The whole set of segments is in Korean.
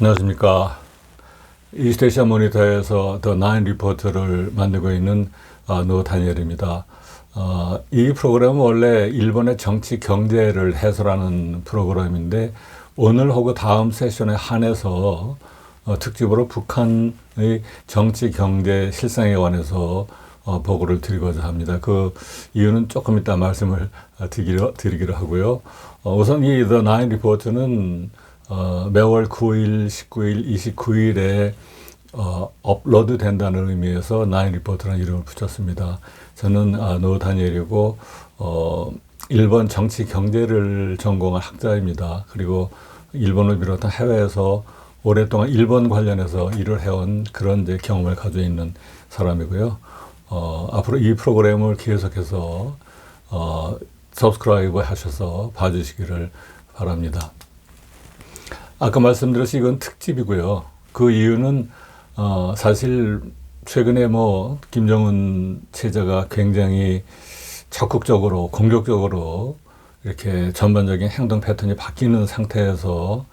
안녕하십니까. 이스테이션 모니터에서 더 나인 리포트를 만들고 있는 노 다니엘입니다. 이 프로그램은 원래 일본의 정치 경제를 해설하는 프로그램인데 오늘 혹은 다음 세션에 한해서 특집으로 북한의 정치 경제 실상에 관해서 보고를 드리고자 합니다. 그 이유는 조금 이따 말씀을 드리기로 하고요. 우선 이 The Nine Report는 매월 9일, 19일, 29일에 업로드 된다는 의미에서 나인 리포트라는 이름을 붙였습니다. 저는 노 다니엘이고 일본 정치 경제를 전공한 학자입니다. 그리고 일본을 비롯한 해외에서 오랫동안 일본 관련해서 일을 해온 그런 이제 경험을 가지고 있는 사람이고요. 앞으로 이 프로그램을 계속해서 서브스크라이브 하셔서 봐주시기를 바랍니다. 아까 말씀드렸듯이 이건 특집이고요. 그 이유는 사실 최근에 김정은 체제가 굉장히 적극적으로 공격적으로 이렇게 전반적인 행동 패턴이 바뀌는 상태에서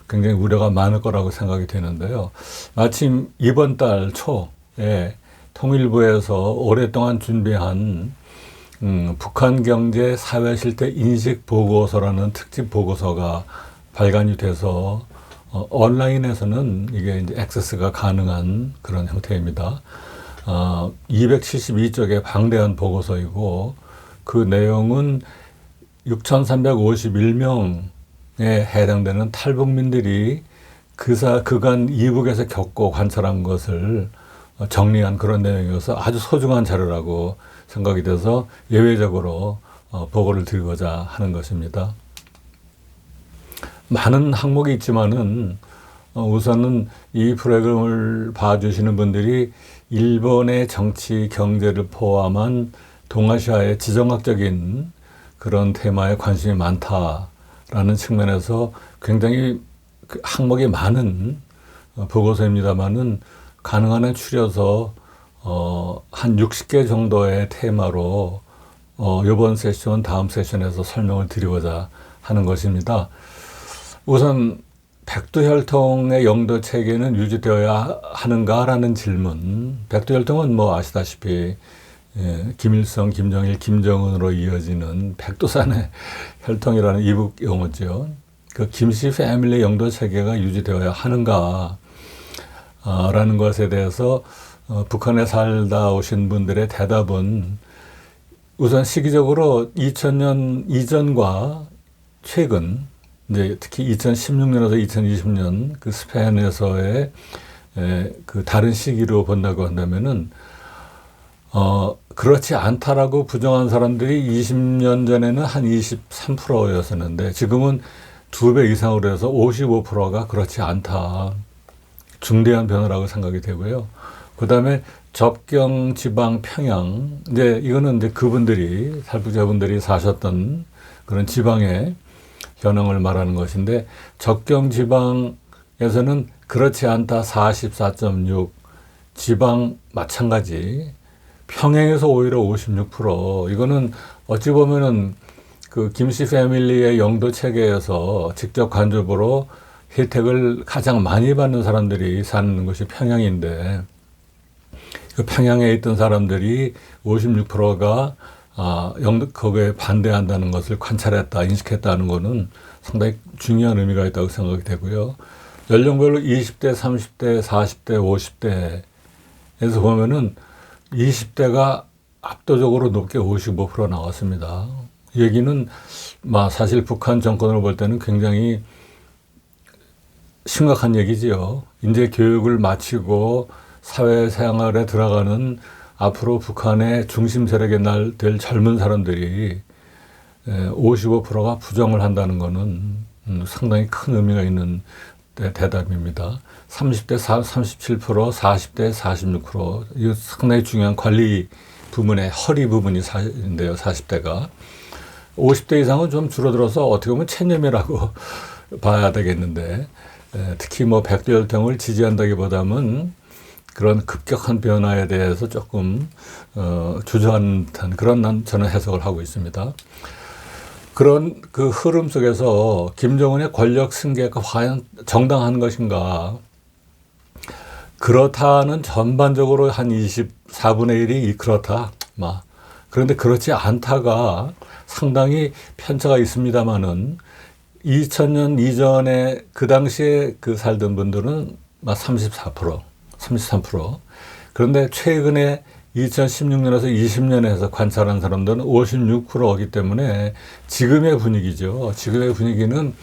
굉장히 우려가 많을 거라고 생각이 되는데요. 마침 이번 달 초에 통일부에서 오랫동안 준비한 북한 경제 사회 실태 인식 보고서라는 특집 보고서가 발간이 돼서 온라인에서는 이게 이제 액세스가 가능한 그런 형태입니다. 272쪽의 방대한 보고서이고 그 내용은 6,351명에 해당되는 탈북민들이 그간 이북에서 겪고 관찰한 것을 정리한 그런 내용이어서 아주 소중한 자료라고 생각이 돼서 예외적으로 보고를 드리고자 하는 것입니다. 많은 항목이 있지만은 우선은 이 프로그램을 봐주시는 분들이 일본의 정치 경제를 포함한 동아시아의 지정학적인 그런 테마에 관심이 많다라는 측면에서 굉장히 항목이 많은 보고서입니다만은 가능한 한 추려서 한 60개 정도의 테마로 이번 세션, 다음 세션에서 설명을 드리고자 하는 것입니다. 우선 백두혈통의 영도 체계는 유지되어야 하는가라는 질문. 백두혈통은 아시다시피 김일성, 김정일, 김정은으로 이어지는 백두산의 혈통이라는 이북 용어죠. 그 김씨 패밀리 영도 체계가 유지되어야 하는가 라는 것에 대해서 북한에 살다 오신 분들의 대답은 우선 시기적으로 2000년 이전과 최근 이제 특히 2016년에서 2020년 그 스팬에서의 그 다른 시기로 본다고 한다면은 그렇지 않다라고 부정한 사람들이 20년 전에는 한 23%였었는데 지금은 2배 이상으로 해서 55%가 그렇지 않다. 중대한 변화라고 생각이 되고요. 그 다음에 접경 지방 평양 이제 이거는 이제 그분들이 탈북자분들이 사셨던 그런 지방의 현황을 말하는 것인데 접경 지방에서는 그렇지 않다 44.6 지방 마찬가지 평양에서 오히려 56% 이거는 어찌 보면은 그 김씨 패밀리의 영도 체계에서 직접 간접으로 혜택을 가장 많이 받는 사람들이 사는 것이 평양인데 그 평양에 있던 사람들이 56%가 거기에 반대한다는 것을 관찰했다, 인식했다는 것은 상당히 중요한 의미가 있다고 생각이 되고요. 연령별로 20대, 30대, 40대, 50대에서 보면은 20대가 압도적으로 높게 55% 나왔습니다. 이 얘기는 사실 북한 정권으로 볼 때는 굉장히 심각한 얘기지요. 이제 교육을 마치고 사회생활에 들어가는 앞으로 북한의 중심 세력에 될 젊은 사람들이 55%가 부정을 한다는 것은 상당히 큰 의미가 있는 대답입니다. 30대 37%, 40대 46%. 이거 상당히 중요한 관리 부문의 허리 부분이 인데요. 40대가. 50대 이상은 좀 줄어들어서 어떻게 보면 체념이라고 봐야 되겠는데 특히 백두혈통을 지지한다기보다는 그런 급격한 변화에 대해서 조금 주저하는 듯한 그런 저는 해석을 하고 있습니다. 그런 그 흐름 속에서 김정은의 권력 승계가 과연 정당한 것인가? 그렇다는 전반적으로 한 24분의 1이 그렇다. 그런데 그렇지 않다가 상당히 편차가 있습니다만은 2000년 이전에 그 당시에 그 살던 분들은 34%, 33%. 그런데 최근에 2016년에서 20년에서 관찰한 사람들은 56%이기 때문에 지금의 분위기죠. 지금의 분위기는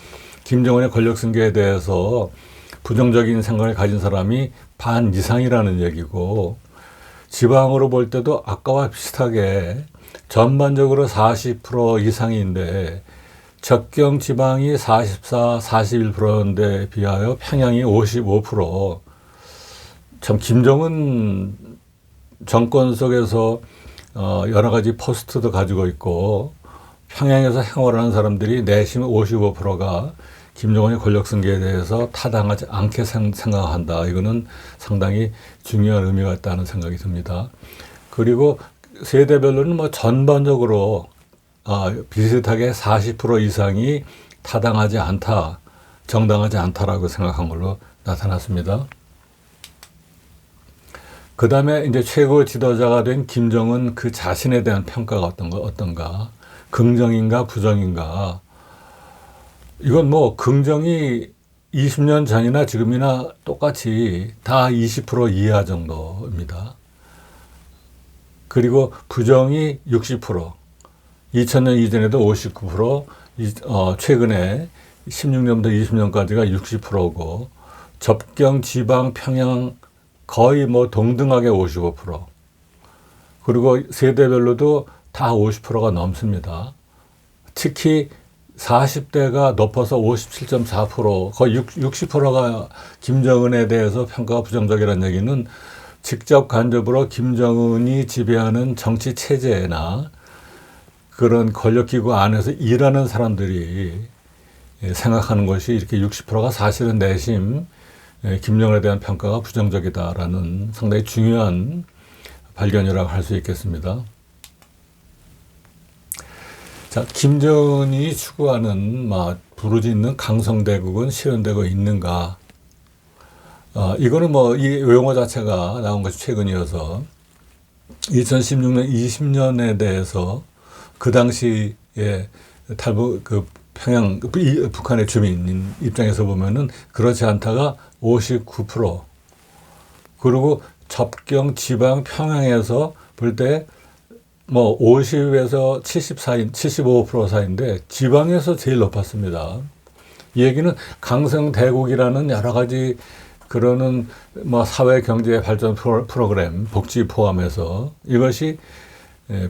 김정은의 권력 승계에 대해서 부정적인 생각을 가진 사람이 반 이상이라는 얘기고, 지방으로 볼 때도 아까와 비슷하게 전반적으로 40% 이상인데 접경 지방이 44, 41%인데 비하여 평양이 55%. 참 김정은 정권 속에서 여러 가지 포스트도 가지고 있고 평양에서 생활하는 사람들이 내심 55%가 김정은의 권력 승계에 대해서 타당하지 않게 생각한다. 이거는 상당히 중요한 의미가 있다는 생각이 듭니다. 그리고 세대별로는 뭐 전반적으로 비슷하게 40% 이상이 타당하지 않다, 정당하지 않다라고 생각한 걸로 나타났습니다. 그 다음에 이제 최고 지도자가 된 김정은 그 자신에 대한 평가가 어떤가? 긍정인가, 부정인가? 이건 뭐 긍정이 20년 전이나 지금이나 똑같이 다 20% 이하 정도입니다. 그리고 부정이 60%, 2000년 이전에도 59%, 최근에 16년부터 20년까지가 60%고, 접경, 지방, 평양 거의 뭐 동등하게 55%, 그리고 세대별로도 다 50%가 넘습니다. 특히 40대가 높아서 57.4%, 거의 60%가 김정은에 대해서 평가가 부정적이라는 얘기는 직접 간접으로 김정은이 지배하는 정치 체제나 그런 권력기구 안에서 일하는 사람들이 생각하는 것이 이렇게 60%가 사실은 내심 김정은에 대한 평가가 부정적이다라는 상당히 중요한 발견이라고 할 수 있겠습니다. 자, 김정은이 추구하는 부르짖는 강성대국은 실현되고 있는가? 이거는 뭐 이 용어 자체가 나온 것이 최근이어서 2016년, 20년에 대해서 그 당시에 평양, 북한의 주민인 입장에서 보면은 그렇지 않다가 59%. 그리고 접경 지방 평양에서 볼 때 뭐 50에서 75% 사이인데 지방에서 제일 높았습니다. 이 얘기는 강성대국이라는 여러 가지 그러는 사회 경제 발전 프로그램, 복지 포함해서 이것이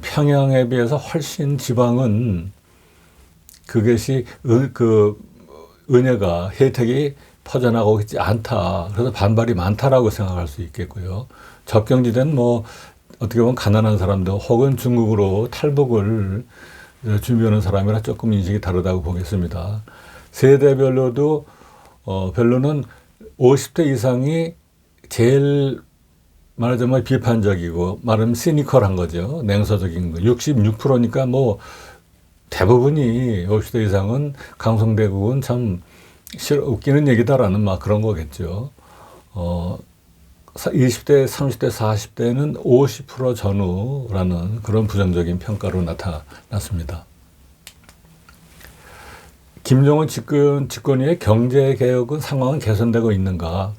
평양에 비해서 훨씬 지방은 그것이 은혜가, 혜택이 퍼져나가고 있지 않다. 그래서 반발이 많다라고 생각할 수 있겠고요. 접경지대는 어떻게 보면 가난한 사람들 혹은 중국으로 탈북을 준비하는 사람이라 조금 인식이 다르다고 보겠습니다. 세대별로도 별로는 50대 이상이 제일 말하자면 비판적이고 말하면 시니컬한 거죠. 냉소적인 거. 66%니까 대부분이 50대 이상은 강성대국은 참 웃기는 얘기다라는 그런 거겠죠. 20대, 30대, 40대는 50% 전후라는 그런 부정적인 평가로 나타났습니다. 김정은 집권 이후에 경제개혁은 상황은 개선되고 있는가?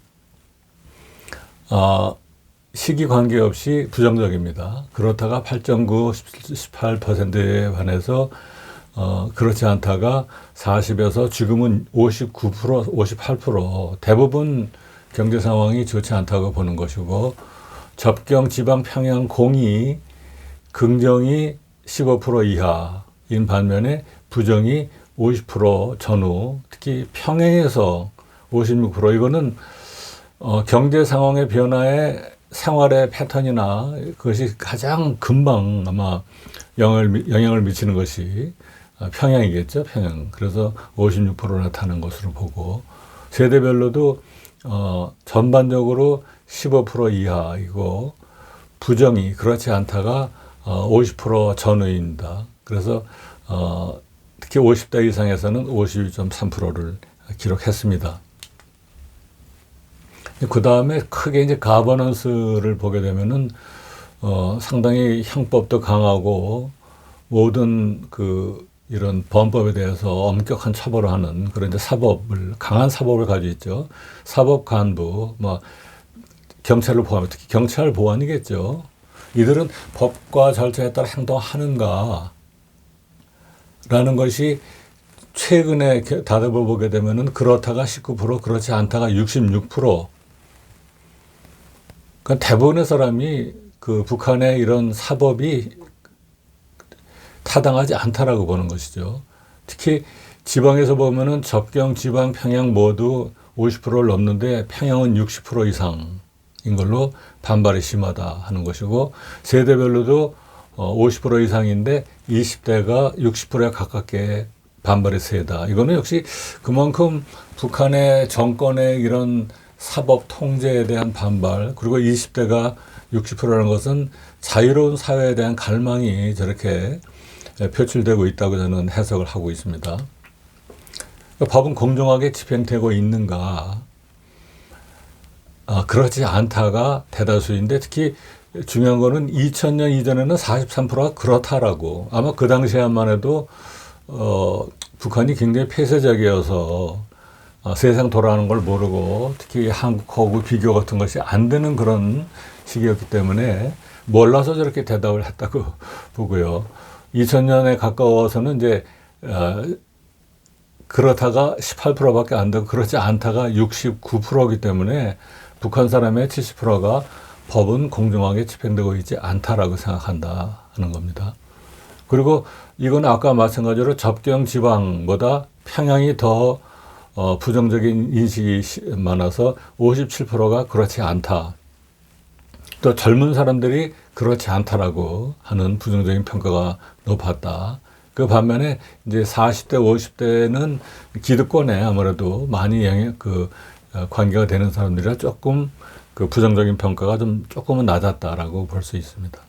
시기 관계없이 부정적입니다. 그렇다가 8.9, 18%에 반해서 그렇지 않다가 40에서 지금은 59%, 58%, 대부분 경제 상황이 좋지 않다고 보는 것이고, 접경 지방 평양 공이 긍정이 15% 이하인 반면에 부정이 50% 전후, 특히 평양에서 56%, 이거는 경제 상황의 변화에 생활의 패턴이나 그것이 가장 금방 아마 영향을 미치는 것이 평양이겠죠, 평양. 그래서 56% 나타나는 것으로 보고, 세대별로도 전반적으로 15% 이하이고, 부정이 그렇지 않다가 50% 전후입니다. 그래서 특히 50대 이상에서는 52.3%를 기록했습니다. 그 다음에 크게 이제 가버넌스를 보게 되면은 상당히 형법도 강하고 모든 이런 범법에 대해서 엄격한 처벌을 하는 그런 이제 강한 사법을 가지고 있죠. 사법 간부, 경찰을 포함해 특히 경찰 보안이겠죠. 이들은 법과 절차에 따라 행동하는가 라는 것이 최근에 다급을 보게 되면은 그렇다가 19%, 그렇지 않다가 66%. 그러니까 대부분의 사람이 북한의 이런 사법이 타당하지 않다라고 보는 것이죠. 특히 지방에서 보면은 접경, 지방, 평양 모두 50%를 넘는데 평양은 60% 이상인 걸로 반발이 심하다 하는 것이고 세대별로도 50% 이상인데 20대가 60%에 가깝게 반발이 세다. 이거는 역시 그만큼 북한의 정권의 이런 사법 통제에 대한 반발 그리고 20대가 60%라는 것은 자유로운 사회에 대한 갈망이 저렇게 표출되고 있다고 저는 해석을 하고 있습니다. 법은 공정하게 집행되고 있는가? 그렇지 않다가 대다수인데 특히 중요한 거는 2000년 이전에는 43%가 그렇다라고 아마 그 당시에만 해도 북한이 굉장히 폐쇄적이어서 세상 돌아가는 걸 모르고 특히 한국하고 비교 같은 것이 안 되는 그런 시기였기 때문에 몰라서 저렇게 대답을 했다고 보고요. 2000년에 가까워서는 이제 그렇다가 18%밖에 안 되고 그렇지 않다가 69%이기 때문에 북한 사람의 70%가 법은 공정하게 집행되고 있지 않다라고 생각한다 하는 겁니다. 그리고 이건 아까 마찬가지로 접경 지방보다 평양이 더 부정적인 인식이 많아서 57%가 그렇지 않다. 또 젊은 사람들이 그렇지 않다라고 하는 부정적인 평가가 높았다. 그 반면에 이제 40대, 50대는 기득권에 아무래도 많이 관계가 되는 사람들이라 조금 부정적인 평가가 조금은 낮았다라고 볼 수 있습니다.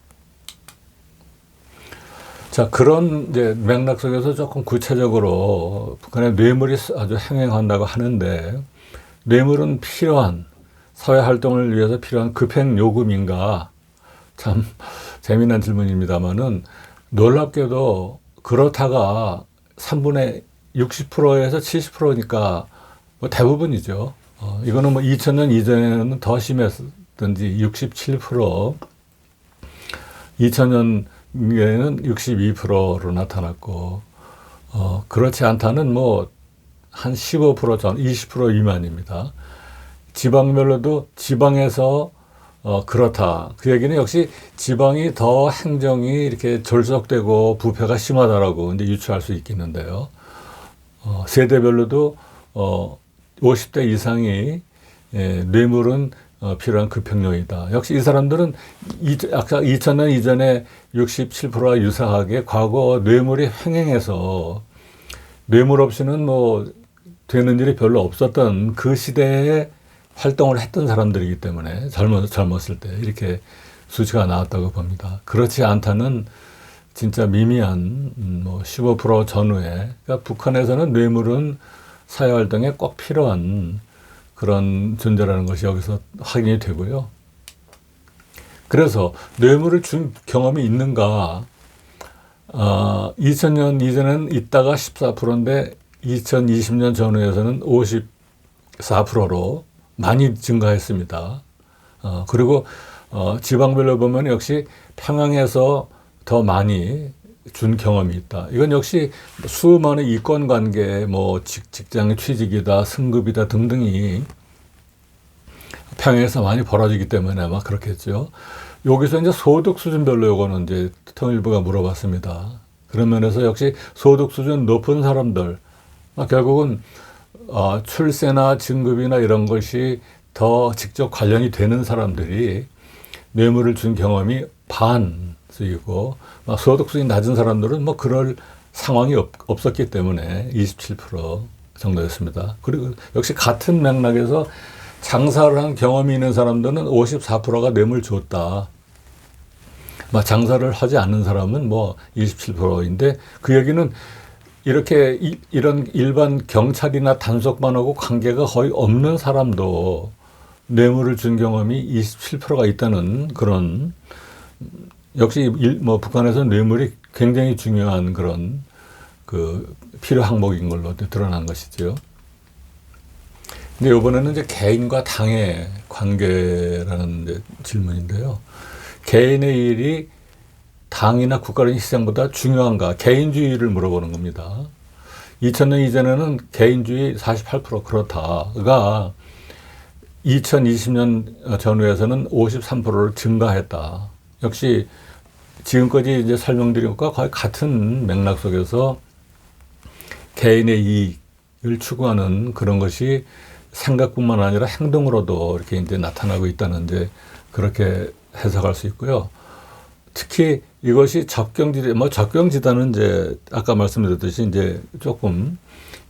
자, 그런 이제 맥락 속에서 조금 구체적으로 북한의 뇌물이 아주 행행한다고 하는데 뇌물은 필요한 사회 활동을 위해서 필요한 급행 요금인가? 참 재미난 질문입니다만은 놀랍게도 그렇다가 3분의 60%에서 70%니까 대부분이죠. 이거는 2000년 이전에는 더 심했든지 67%, 2000년에는 62%로 나타났고, 그렇지 않다는 한 15% 전, 20% 미만입니다. 지방별로도 지방에서 그렇다. 그 얘기는 역시 지방이 더 행정이 이렇게 졸속되고 부패가 심하다라고 이제 유추할 수 있겠는데요. 세대별로도 50대 이상이 뇌물은 필요한 급행료이다. 역시 이 사람들은 아까 2000년 이전에 67%와 유사하게 과거 뇌물이 횡행해서 뇌물 없이는 되는 일이 별로 없었던 그 시대에 활동을 했던 사람들이기 때문에 젊었을 때 이렇게 수치가 나왔다고 봅니다. 그렇지 않다는 진짜 미미한 15% 전후에 그러니까 북한에서는 뇌물은 사회활동에 꼭 필요한 그런 존재라는 것이 여기서 확인이 되고요. 그래서 뇌물을 준 경험이 있는가? 2000년 이전에는 있다가 14%인데 2020년 전후에서는 54%로 많이 증가했습니다. 그리고 지방별로 보면 역시 평양에서 더 많이 준 경험이 있다. 이건 역시 수많은 이권관계, 직장 취직이다, 승급이다 등등이 평양에서 많이 벌어지기 때문에 아마 그렇겠죠. 여기서 이제 소득 수준별로 이거는 이제 통일부가 물어봤습니다. 그런 면에서 역시 소득 수준 높은 사람들, 결국은 출세나 진급이나 이런 것이 더 직접 관련이 되는 사람들이 뇌물을 준 경험이 반수이고 소득 수준이 낮은 사람들은 그럴 상황이 없었기 때문에 27% 정도였습니다. 그리고 역시 같은 맥락에서 장사를 한 경험이 있는 사람들은 54%가 뇌물 줬다. 장사를 하지 않는 사람은 27%인데 그 얘기는 이렇게 이런 일반 경찰이나 단속반하고 관계가 거의 없는 사람도 뇌물을 준 경험이 27%가 있다는 그런, 역시 뭐 북한에서 뇌물이 굉장히 중요한 그런 그 필요 항목인 걸로 드러난 것이죠. 근데 이번에는 이제 개인과 당의 관계라는 이제 질문인데요. 개인의 일이 당이나 국가적인 시장보다 중요한가? 개인주의를 물어보는 겁니다. 2000년 이전에는 개인주의 48% 그렇다가 2020년 전후에서는 53%를 증가했다. 역시 지금까지 이제 설명드린 것과 거의 같은 맥락 속에서 개인의 이익을 추구하는 그런 것이 생각뿐만 아니라 행동으로도 이렇게 이제 나타나고 있다는 이제 그렇게 해석할 수 있고요. 특히 이것이 접경지대, 뭐 접경지대는 이제 아까 말씀드렸듯이 이제 조금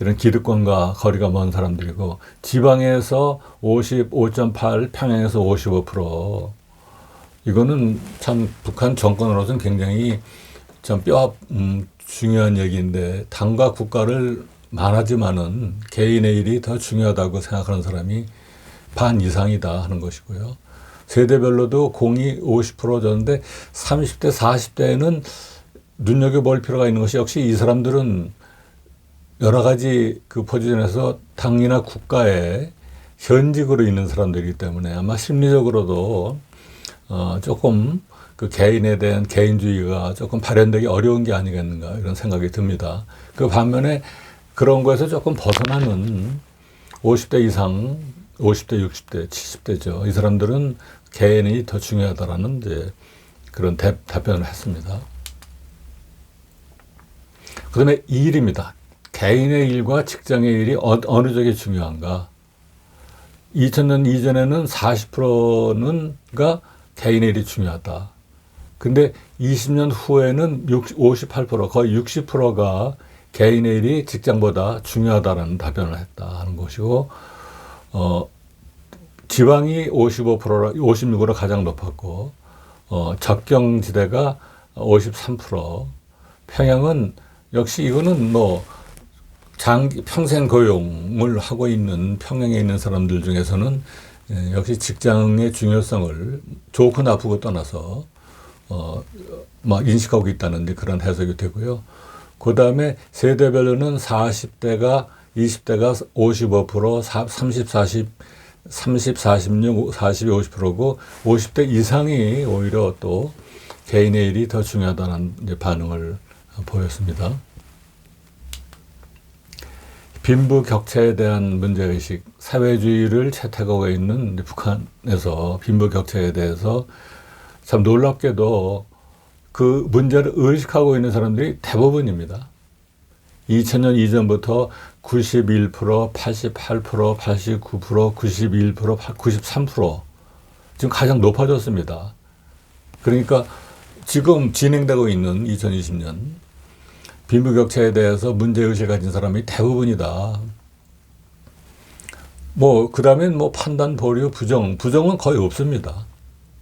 이런 기득권과 거리가 먼 사람들이고, 지방에서 55.8, 평양에서 55%. 이거는 참 북한 정권으로서는 굉장히 참 중요한 얘기인데, 당과 국가를 말하지만은 개인의 일이 더 중요하다고 생각하는 사람이 반 이상이다 하는 것이고요. 세대별로도 공이 50% 줬는데 30대, 40대에는 눈여겨볼 필요가 있는 것이, 역시 이 사람들은 여러 가지 그 포지션에서 당이나 국가에 현직으로 있는 사람들이기 때문에 아마 심리적으로도 조금 그 개인에 대한 개인주의가 조금 발현되기 어려운 게 아니겠는가 이런 생각이 듭니다. 그 반면에 그런 거에서 조금 벗어나는 50대 이상, 50대, 60대, 70대죠. 이 사람들은 개인이 더 중요하다라는 이제 그런 답변을 했습니다. 그 다음에 일입니다. 개인의 일과 직장의 일이 어느 쪽이 중요한가? 2000년 이전에는 40%가 개인의 일이 중요하다. 근데 20년 후에는 58%, 거의 60%가 개인의 일이 직장보다 중요하다라는 답변을 했다 하는 것이고, 지방이 55%라, 56으로 가장 높았고, 접경지대가 53%, 평양은 역시 이거는 뭐 평생 고용을 하고 있는 평양에 있는 사람들 중에서는 역시 직장의 중요성을 좋고 나쁘고 떠나서 막 인식하고 있다는 그런 해석이 되고요. 그 다음에 세대별로는 40대가 20대가 55%, 30, 40, 30, 46, 40, 50%고 50대 이상이 오히려 또 개인의 일이 더 중요하다는 이제 반응을 보였습니다. 빈부격차에 대한 문제의식, 사회주의를 채택하고 있는 북한에서 빈부격차에 대해서 참 놀랍게도 그 문제를 의식하고 있는 사람들이 대부분입니다. 2000년 이전부터 91%, 88%, 89%, 91%, 93% 지금 가장 높아졌습니다. 그러니까 지금 진행되고 있는 2020년 빈부격차에 대해서 문제의식을 가진 사람이 대부분이다. 뭐, 그 다음엔 뭐 판단, 보류, 부정은 거의 없습니다.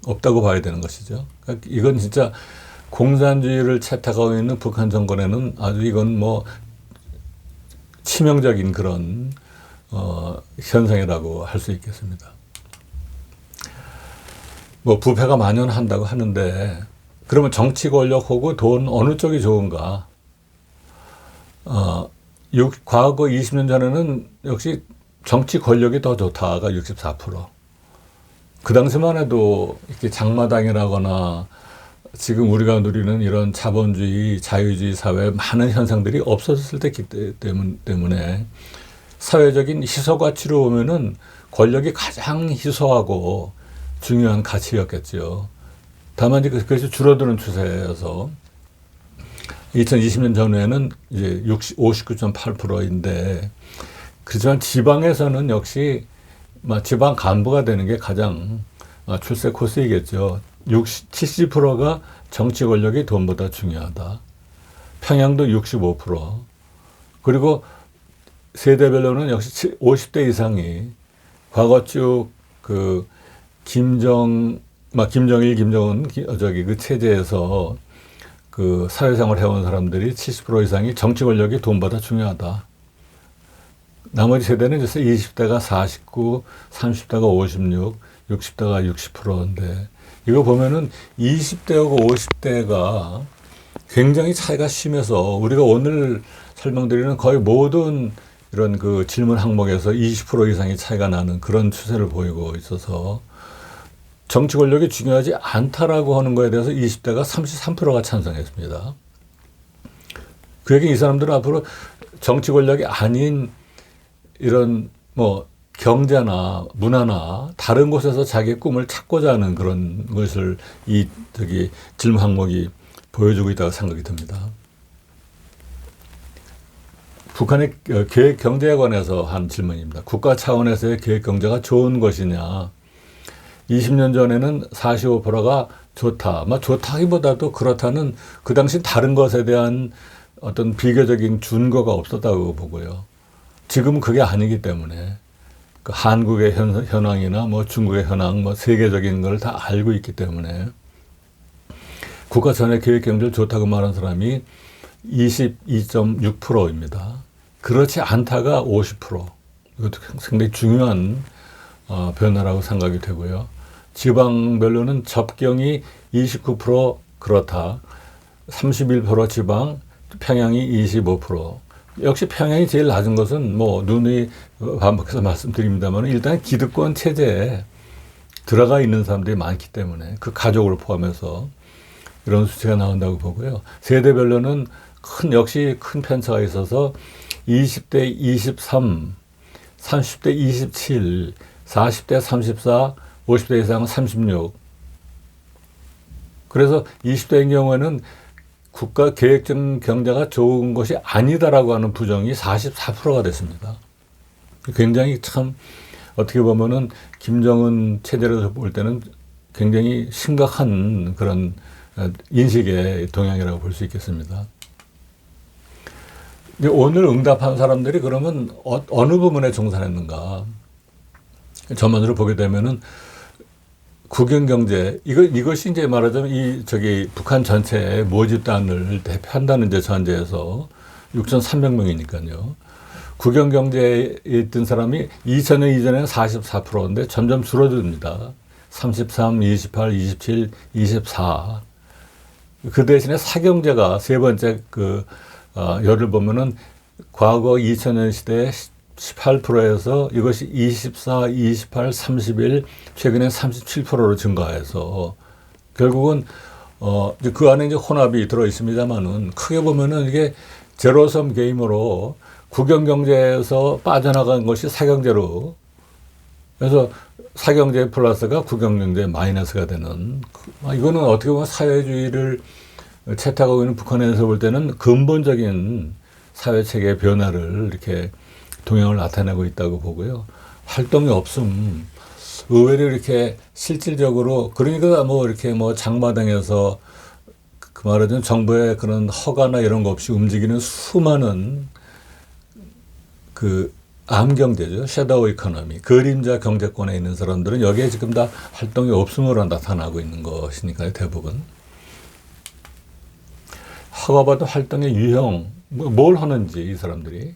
없다고 봐야 되는 것이죠. 그러니까 이건 진짜 공산주의를 채택하고 있는 북한 정권에는 아주 이건 뭐 치명적인 그런 현상이라고 할 수 있겠습니다. 뭐 부패가 만연한다고 하는데, 그러면 정치 권력하고 돈 어느 쪽이 좋은가? 과거 20년 전에는 역시 정치 권력이 더 좋다가 64%. 그 당시만 해도 이렇게 장마당이라거나 지금 우리가 누리는 이런 자본주의, 자유주의 사회에 많은 현상들이 없어졌을 때기 때문에 사회적인 희소 가치로 보면은 권력이 가장 희소하고 중요한 가치였겠죠. 다만 그것이 줄어드는 추세여서 2020년 전후에는 이제 59.8%인데, 그렇지만 지방에서는 역시 지방 간부가 되는 게 가장 출세 코스이겠죠. 70%가 정치 권력이 돈보다 중요하다. 평양도 65%. 그리고 세대별로는 역시 50대 이상이 과거 쭉 그 김정일, 김정은 그 체제에서 그 사회생활 해온 사람들이 70% 이상이 정치 권력이 돈보다 중요하다. 나머지 세대는 이제 20대가 49, 30대가 56, 60대가 60%인데 이거 보면은 20대하고 50대가 굉장히 차이가 심해서 우리가 오늘 설명드리는 거의 모든 이런 그 질문 항목에서 20% 이상의 차이가 나는 그런 추세를 보이고 있어서 정치 권력이 중요하지 않다라고 하는 거에 대해서 20대가 33%가 찬성했습니다. 그 얘기 이 사람들은 앞으로 정치 권력이 아닌 이런 뭐 경제나 문화나 다른 곳에서 자기의 꿈을 찾고자 하는 그런 것을 이 질문 항목이 보여주고 있다고 생각이 듭니다. 북한의 계획 경제에 관해서 한 질문입니다. 국가 차원에서의 계획 경제가 좋은 것이냐. 20년 전에는 45%가 좋다. 좋다기보다도 그렇다는 그 당시 다른 것에 대한 어떤 비교적인 준거가 없었다고 보고요. 지금은 그게 아니기 때문에 그 한국의 현황이나 뭐 중국의 현황, 뭐 세계적인 걸 다 알고 있기 때문에 국가 차원의 계획 경제를 좋다고 말한 사람이 22.6%입니다. 그렇지 않다가 50%. 이것도 상당히 중요한 변화라고 생각이 되고요. 지방별로는 접경이 29% 그렇다. 31% 지방, 평양이 25%. 역시 평양이 제일 낮은 것은 뭐 누누이 반복해서 말씀드립니다만 일단 기득권 체제에 들어가 있는 사람들이 많기 때문에 그 가족을 포함해서 이런 수치가 나온다고 보고요. 세대별로는 역시 큰 편차가 있어서 20대 23, 30대 27, 40대 34, 50대 이상은 36. 그래서 20대인 경우에는 국가 계획적 경제가 좋은 것이 아니다라고 하는 부정이 44%가 됐습니다. 굉장히 참 어떻게 보면은 김정은 체제로 볼 때는 굉장히 심각한 그런 인식의 동향이라고 볼 수 있겠습니다. 오늘 응답한 사람들이 그러면 어느 부분에 종사했는가? 전반적으로 보게 되면은 국영경제 이것이 이제 말하자면 북한 전체의 모집단을 대표한다는 이제 전제에서 6,300명이니까요. 국영경제에 있던 사람이 2000년 이전에는 44%인데 점점 줄어듭니다. 33, 28, 27, 24. 그 대신에 사경제가 세 번째 열을 보면은 과거 2000년 시대에 18%에서 이것이 24, 28, 31, 최근에 37%로 증가해서 결국은 그 안에 이제 혼합이 들어 있습니다만은 크게 보면은 이게 제로섬 게임으로 국영경제에서 빠져나간 것이 사경제로 그래서 사경제 플러스가 국영경제 마이너스가 되는 이거는 어떻게 보면 사회주의를 채택하고 있는 북한에서 볼 때는 근본적인 사회체계의 변화를 이렇게 동향을 나타내고 있다고 보고요. 활동이 없음. 의외로 이렇게 실질적으로 그러니까 뭐 이렇게 뭐 장마당에서 그 말하자면 정부의 그런 허가나 이런 거 없이 움직이는 수많은 그 암경제죠. 섀도우 이코노미. 그림자 경제권에 있는 사람들은 여기에 지금 다 활동이 없음으로 나타나고 있는 것이니까요. 대부분. 허가받은 활동의 유형, 뭘 하는지 이 사람들이.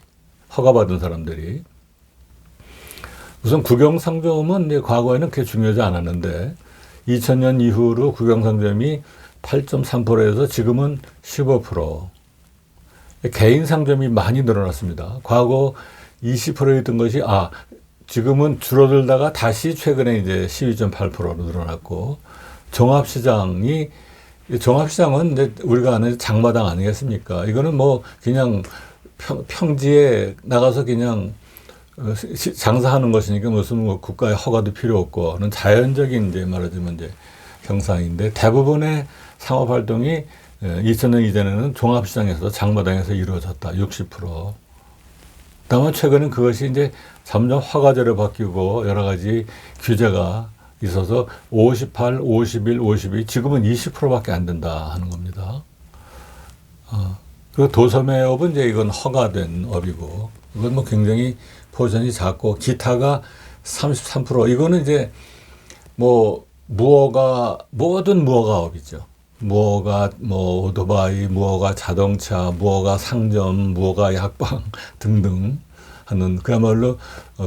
허가받은 사람들이. 우선 국영상점은 이제 과거에는 그렇게 중요하지 않았는데 2000년 이후로 국영상점이 8.3%에서 지금은 15%. 개인 상점이 많이 늘어났습니다. 과거 20%였던 것이 지금은 줄어들다가 다시 최근에 이제 12.8%로 늘어났고 종합시장은 이제 우리가 아는 장마당 아니겠습니까? 이거는 뭐 그냥 평지에 나가서 그냥 장사하는 것이니까 무슨 뭐 국가의 허가도 필요 없고는 자연적인 이제 말하자면 이제 형상인데 대부분의 상업 활동이 2000년 이전에는 종합시장에서 장마당에서 이루어졌다. 60%. 다만 최근엔 그것이 이제 점점 허가제로 바뀌고 여러 가지 규제가 있어서 58, 51, 52 지금은 20%밖에 안 된다 하는 겁니다. 그 도소매업은 이제 이건 허가된 업이고 이건 뭐 굉장히 포션이 작고 기타가 33% 이거는 이제 뭐 모든 무허가업이죠. 무허가 뭐 오토바이, 무허가 자동차, 무허가 상점, 무허가 약방 등등 하는 그야말로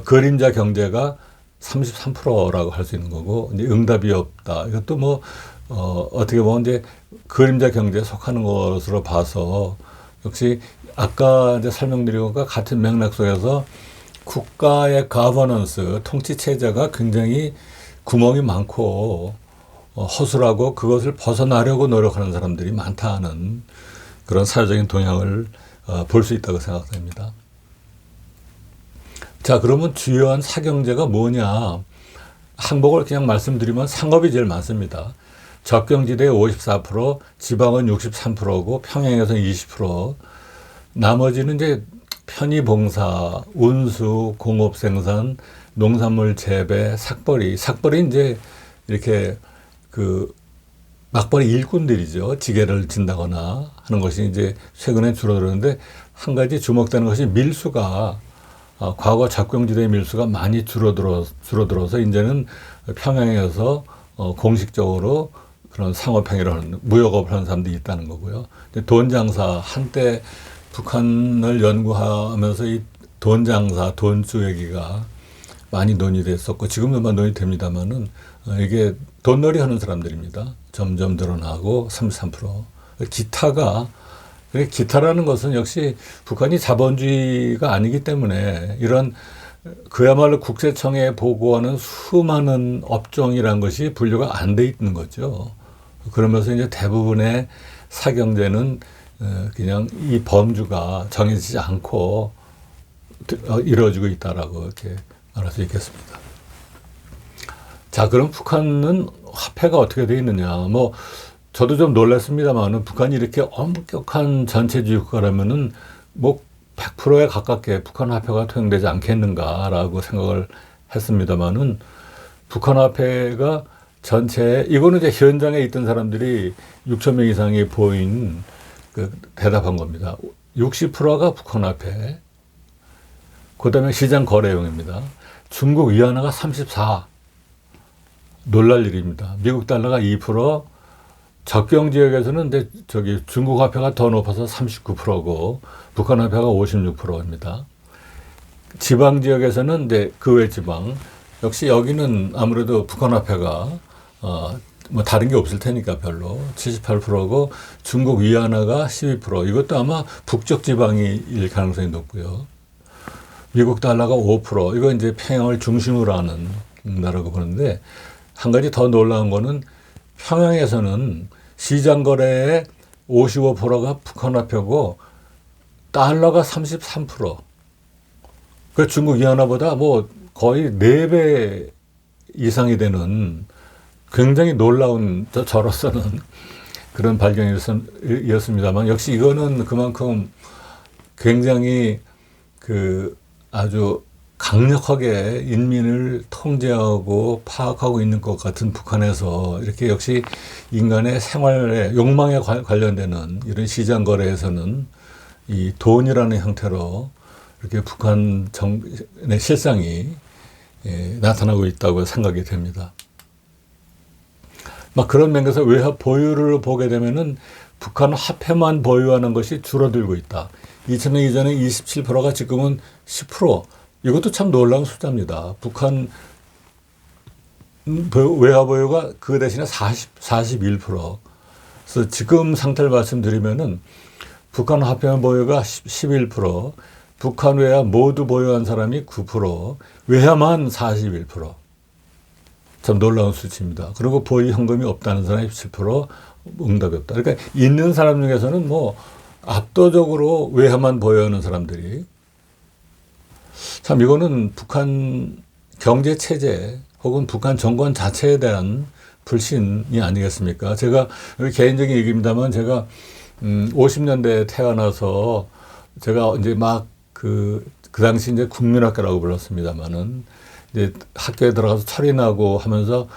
그림자 경제가 33%라고 할 수 있는 거고, 이제 응답이 없다. 이것도 뭐 어떻게 보면 이제 그림자 경제에 속하는 것으로 봐서 역시 아까 이제 설명드린 것과 같은 맥락 속에서 국가의 가버넌스, 통치 체제가 굉장히 구멍이 많고 허술하고 그것을 벗어나려고 노력하는 사람들이 많다는 그런 사회적인 동향을 볼 수 있다고 생각됩니다. 자, 그러면 주요한 사경제가 뭐냐? 항목을 그냥 말씀드리면 상업이 제일 많습니다. 접경지대 54%, 지방은 63%고 평양에서는 20%. 나머지는 이제 편의봉사, 운수, 공업생산, 농산물 재배, 삭벌이. 삭벌이 이제 이렇게 그 막벌이 일꾼들이죠. 지게를 진다거나 하는 것이 이제 최근에 줄어들었는데, 한 가지 주목되는 것이 밀수가 과거 접경지대의 밀수가 많이 줄어들어서 이제는 평양에서 공식적으로 그런 상업행위를 하는, 무역업을 하는 사람들이 있다는 거고요. 돈 장사, 한때 북한을 연구하면서 이 돈 장사, 돈주 얘기가 많이 논의됐었고, 지금도 논의됩니다만은, 이게 돈놀이 하는 사람들입니다. 점점 늘어나고 33%. 기타라는 것은 역시 북한이 자본주의가 아니기 때문에 이런 그야말로 국세청에 보고하는 수많은 업종이란 것이 분류가 안 돼 있는 거죠. 그러면서 이제 대부분의 사경제는 그냥 이 범주가 정해지지 않고 이루어지고 있다라고 이렇게 말할 수 있겠습니다. 자, 그럼 북한은 화폐가 어떻게 되어 있느냐? 뭐 저도 좀 놀랐습니다만은 북한이 이렇게 엄격한 전체주의 국가라면은 뭐 100%에 가깝게 북한 화폐가 통용되지 않겠는가라고 생각을 했습니다만은, 북한 화폐가 전체, 이거는 이제 현장에 있던 사람들이 6천 명 이상이 보인 대답한 겁니다. 60%가 북한 화폐. 그 다음에 시장 거래용입니다. 중국 위안화가 34. 놀랄 일입니다. 미국 달러가 2%, 접경 지역에서는 중국 화폐가 더 높아서 39%고 북한 화폐가 56%입니다. 지방 지역에서는 이제 그 외 지방, 역시 여기는 아무래도 북한 화폐가 뭐 다른 게 없을 테니까 별로 78%고 중국 위안화가 12%. 이것도 아마 북쪽 지방일 가능성이 높고요. 미국 달러가 5%. 이거 이제 평양을 중심으로 하는 나라고 보는데, 한 가지 더 놀라운 거는 평양에서는 시장 거래의 55%가 북한 화폐고 달러가 33%. 그 중국 위안화보다 뭐 거의 4배 이상이 되는 굉장히 놀라운, 저로서는 그런 발견이었습니다만, 역시 이거는 그만큼 굉장히 아주 강력하게 인민을 통제하고 파악하고 있는 것 같은 북한에서 이렇게 역시 인간의 생활에 욕망에 관련되는 이런 시장 거래에서는 이 돈이라는 형태로 이렇게 북한 정의 실상이 나타나고 있다고 생각이 됩니다. 막 그런 면에서 외화 보유를 보게 되면은 북한 화폐만 보유하는 것이 줄어들고 있다. 2000년 이전에 27%가 지금은 10%. 이것도 참 놀라운 숫자입니다. 북한 외화 보유가 그 대신에 41%. 그래서 지금 상태를 말씀드리면은 북한 화폐 보유가 11%, 북한 외화 모두 보유한 사람이 9%, 외화만 41%. 참 놀라운 수치입니다. 그리고 보유 현금이 없다는 사람이 7%, 응답이 없다. 그러니까 있는 사람 중에서는 뭐 압도적으로 외화만 보유하는 사람들이, 참 이거는 북한 경제 체제 혹은 북한 정권 자체에 대한 불신이 아니겠습니까? 제가 개인적인 얘기입니다만, 제가 50년대에 태어나서 제가 이제 막 그 당시 이제 국민학교라고 불렀습니다만은, 이제 학교에 들어가서 철인하고 하면서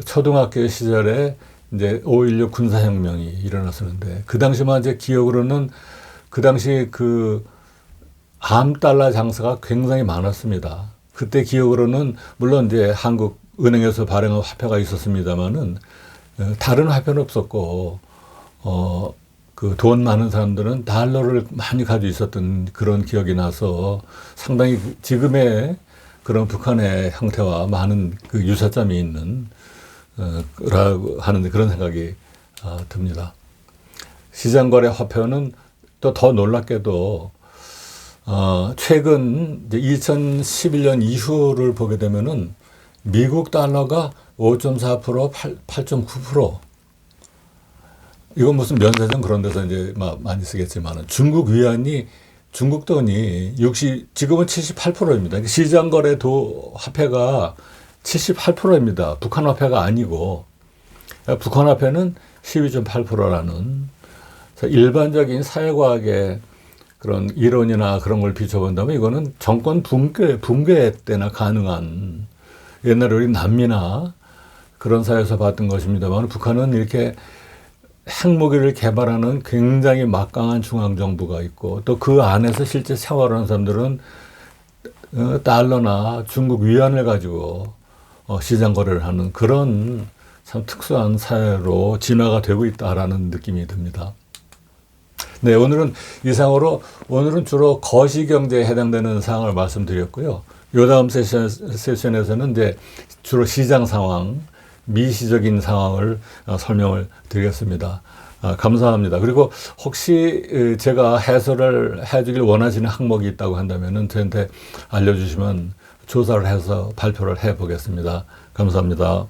초등학교 시절에 이제 5.16 군사혁명이 일어났었는데, 그 당시만 제 기억으로는 그 당시 암달러 장사가 굉장히 많았습니다. 그때 기억으로는 물론 이제 한국 은행에서 발행한 화폐가 있었습니다만은 다른 화폐는 없었고, 그 돈 많은 사람들은 달러를 많이 가지고 있었던 그런 기억이 나서 상당히 지금의 그런 북한의 형태와 많은 그 유사점이 있는 라고 하는 그런 생각이 듭니다. 시장거래 화폐는 또 더 놀랍게도 최근 이제 2011년 이후를 보게 되면은 미국 달러가 5.4%, 8.9%. 이건 무슨 면세점 그런 데서 이제 많이 쓰겠지만은 중국 위안이 중국 돈이 지금은 78%입니다. 시장거래도 화폐가 78%입니다. 북한 화폐가 아니고 북한 화폐는 12.8%라는 일반적인 사회과학의 그런 이론이나 그런 걸 비춰본다면 이거는 정권 붕괴 때나 가능한 옛날에 우리 남미나 그런 사회에서 봤던 것입니다만 북한은 이렇게 핵무기를 개발하는 굉장히 막강한 중앙정부가 있고 또 그 안에서 실제 생활하는 사람들은 달러나 중국 위안을 가지고 시장 거래를 하는 그런 참 특수한 사회로 진화가 되고 있다라는 느낌이 듭니다. 네, 오늘은 이상으로 오늘은 주로 거시경제에 해당되는 사항을 말씀드렸고요. 요 다음 세션에서는 이제 주로 시장 상황, 미시적인 상황을 설명을 드리겠습니다. 감사합니다. 그리고 혹시 제가 해설을 해주길 원하시는 항목이 있다고 한다면은 저한테 알려주시면 조사를 해서 발표를 해보겠습니다. 감사합니다.